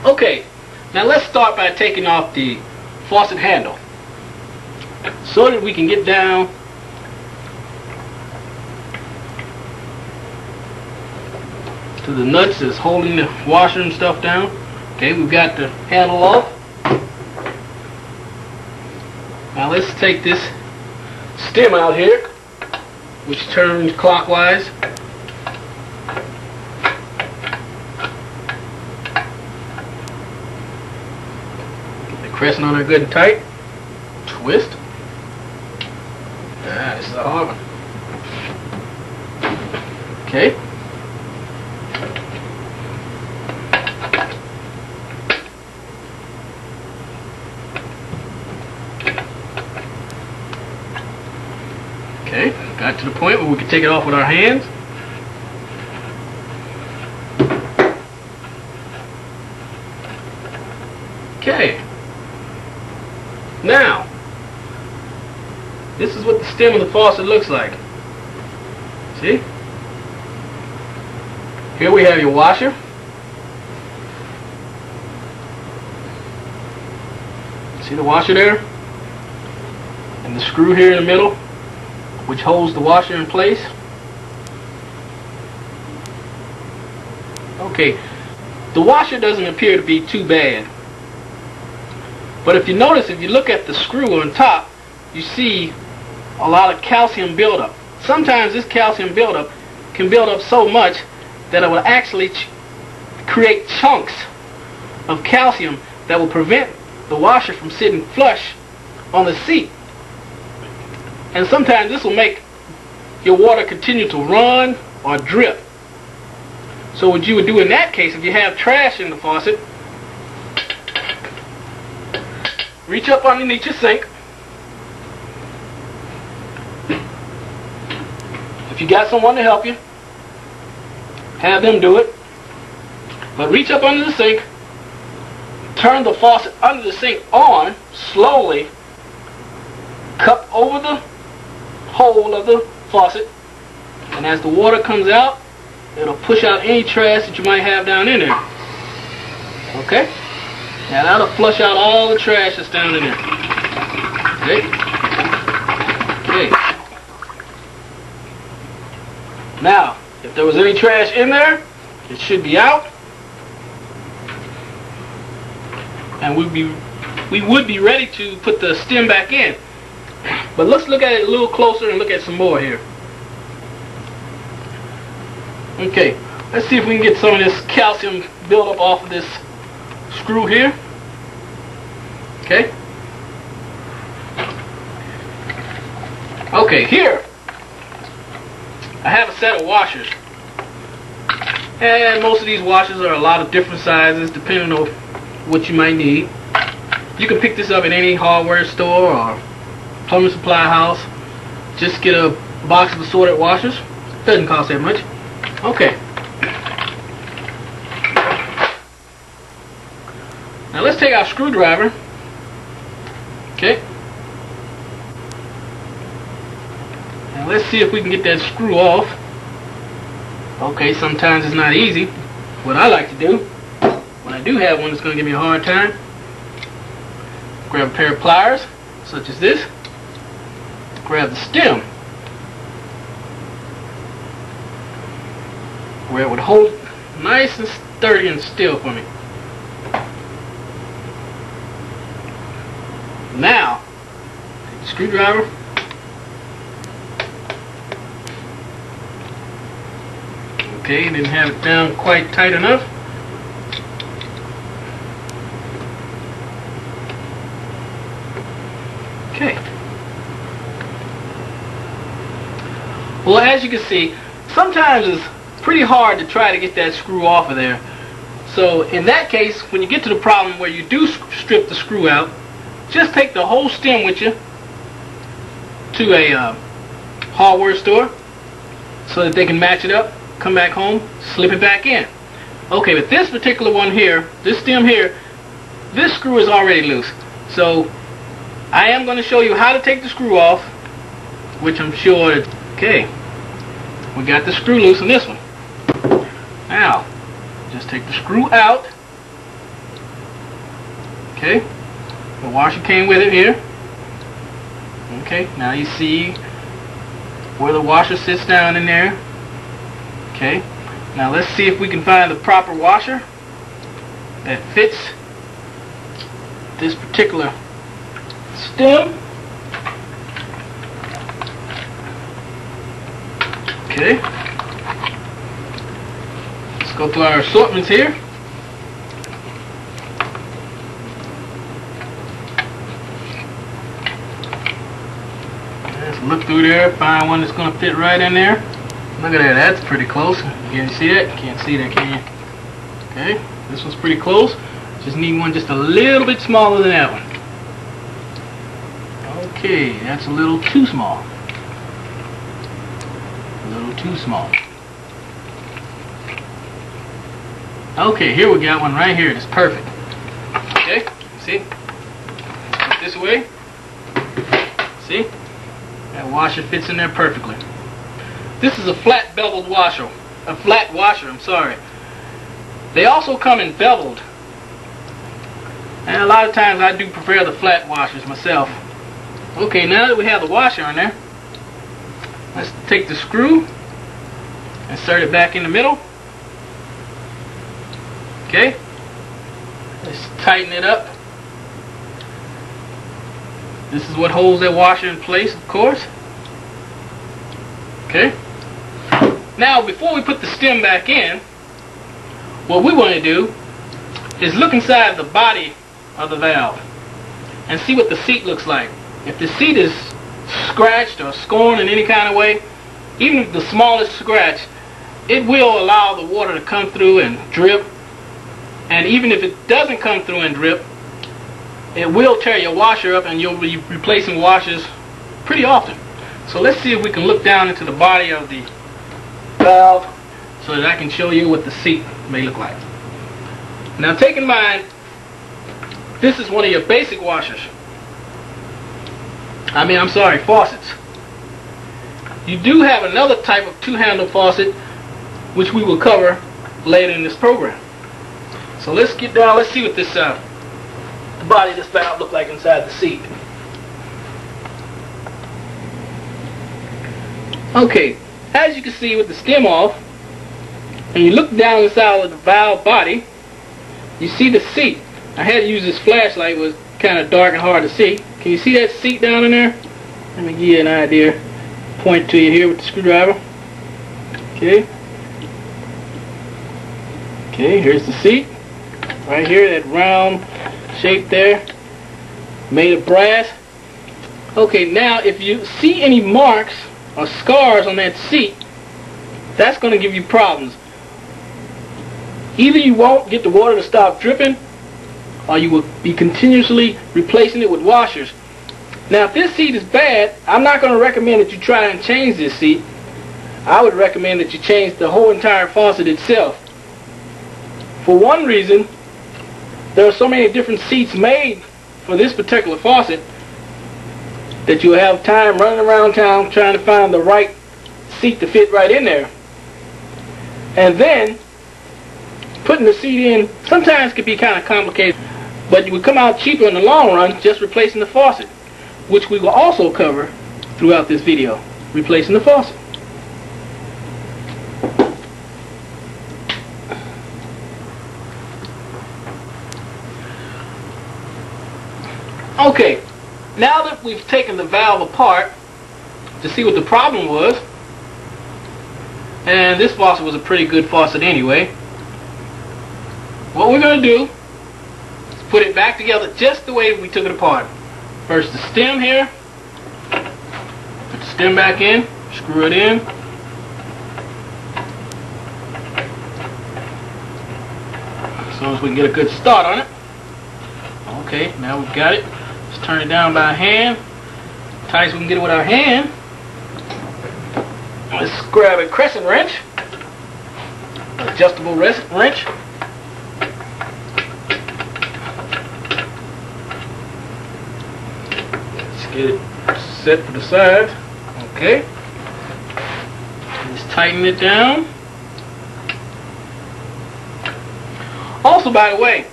Okay, now let's start by taking off the faucet handle so that we can get down to the nuts that's holding the washer and stuff down. Okay, we've got the handle off. Now let's take this stem out here, which turns clockwise. Get the crescent on there good and tight. Twist. Ah, this is a hard one. Okay. Okay, got to the point where we can take it off with our hands. Okay. Now, this is what the stem of the faucet looks like. See? Here we have your washer. See the washer there? And the screw here in the middle, which holds the washer in place. Okay, the washer doesn't appear to be too bad. But if you notice, if you look at the screw on top, you see a lot of calcium buildup. Sometimes this calcium buildup can build up so much that it will actually create chunks of calcium that will prevent the washer from sitting flush on the seat. And sometimes this will make your water continue to run or drip. So what you would do in that case, if you have trash in the faucet, reach up underneath your sink. If you got someone to help you, have them do it. But reach up under the sink, turn the faucet under the sink on slowly, cup over the hole of the faucet, and as the water comes out, it'll push out any trash that you might have down in there. Okay? Now that'll flush out all the trash that's down in there. Okay? Okay. Now, if there was any trash in there, it should be out, and we would be ready to put the stem back in. But let's look at it a little closer and look at some more here. Okay, let's see if we can get some of this calcium buildup off of this screw here. Okay. Okay, here I have a set of washers. And most of these washers are a lot of different sizes depending on what you might need. You can pick this up at any hardware store or plumbing supply house. Just get a box of assorted washers. Doesn't cost that much. Okay. Now let's take our screwdriver. Okay. Now let's see if we can get that screw off. Okay, sometimes it's not easy. What I like to do, when I do have one that's going to give me a hard time, grab a pair of pliers, such as this. Grab the stem, where it would hold nice and sturdy and still for me. Now, take the screwdriver, okay, didn't have it down quite tight enough. Okay. Well, as you can see, sometimes it's pretty hard to try to get that screw off of there. So in that case, when you get to the problem where you do strip the screw out, just take the whole stem with you to a hardware store so that they can match it up, come back home, slip it back in. Okay, but this particular one here, this stem here, this screw is already loose. So I am going to show you how to take the screw off, which I'm sure that, okay, we got the screw loose in this one. Now, just take the screw out, Okay, the washer came with it here. Okay, now you see where the washer sits down in there. Okay, now let's see if we can find the proper washer that fits this particular stem. Okay, let's go through our assortments here. Let's look through there, find one that's going to fit right in there. Look at that, that's pretty close. Can you see that? Can't see that, can you? Okay, this one's pretty close. Just need one just a little bit smaller than that one. Okay, that's a little too small. A little too small. Okay, here we got one right here. That's perfect. Okay, see? This way. See? That washer fits in there perfectly. This is a flat beveled washer. A flat washer, I'm sorry. They also come in beveled. And a lot of times I do prefer the flat washers myself. Okay, now that we have the washer in there, let's take the screw, insert it back in the middle. Okay, let's tighten it up. This is what holds that washer in place, of course. Okay, now before we put the stem back in, what we want to do is look inside the body of the valve and see what the seat looks like. If the seat is scratched or scorned in any kind of way, even if the smallest scratch, it will allow the water to come through and drip. And even if it doesn't come through and drip, it will tear your washer up, and you'll be replacing washers pretty often. So let's see if we can look down into the body of the valve so that I can show you what the seat may look like. Now take in mind, this is one of your basic washers. Faucets. You do have another type of two-handle faucet which we will cover later in this program. So let's get down, let's see what this the body of this valve look like inside the seat. Okay, as you can see with the stem off, and you look down inside of the valve body, you see the seat. I had to use this flashlight, it was kind of dark and hard to see. Can you see that seat down in there? Let me give you an idea. Point to you here with the screwdriver. Okay. Okay, here's the seat. Right here, that round shape there, made of brass. Okay, now if you see any marks or scars on that seat, that's going to give you problems. Either you won't get the water to stop dripping, or you will be continuously replacing it with washers. Now if this seat is bad, I'm not going to recommend that you try and change this seat. I would recommend that you change the whole entire faucet itself. For one reason, there are so many different seats made for this particular faucet that you'll have time running around town trying to find the right seat to fit right in there. And then putting the seat in sometimes can be kind of complicated, but you would come out cheaper in the long run just replacing the faucet, which we will also cover throughout this video, replacing the faucet. Okay, now that we've taken the valve apart to see what the problem was, and this faucet was a pretty good faucet anyway, what we're going to do is put it back together just the way we took it apart. First the stem here, put the stem back in, screw it in, as soon as we can get a good start on it. Okay, now we've got it. Let's turn it down by hand, tight as we can get it with our hand. Let's grab a crescent wrench, adjustable wrench. Get it set for the sides. Okay. Just tighten it down. Also, by the way,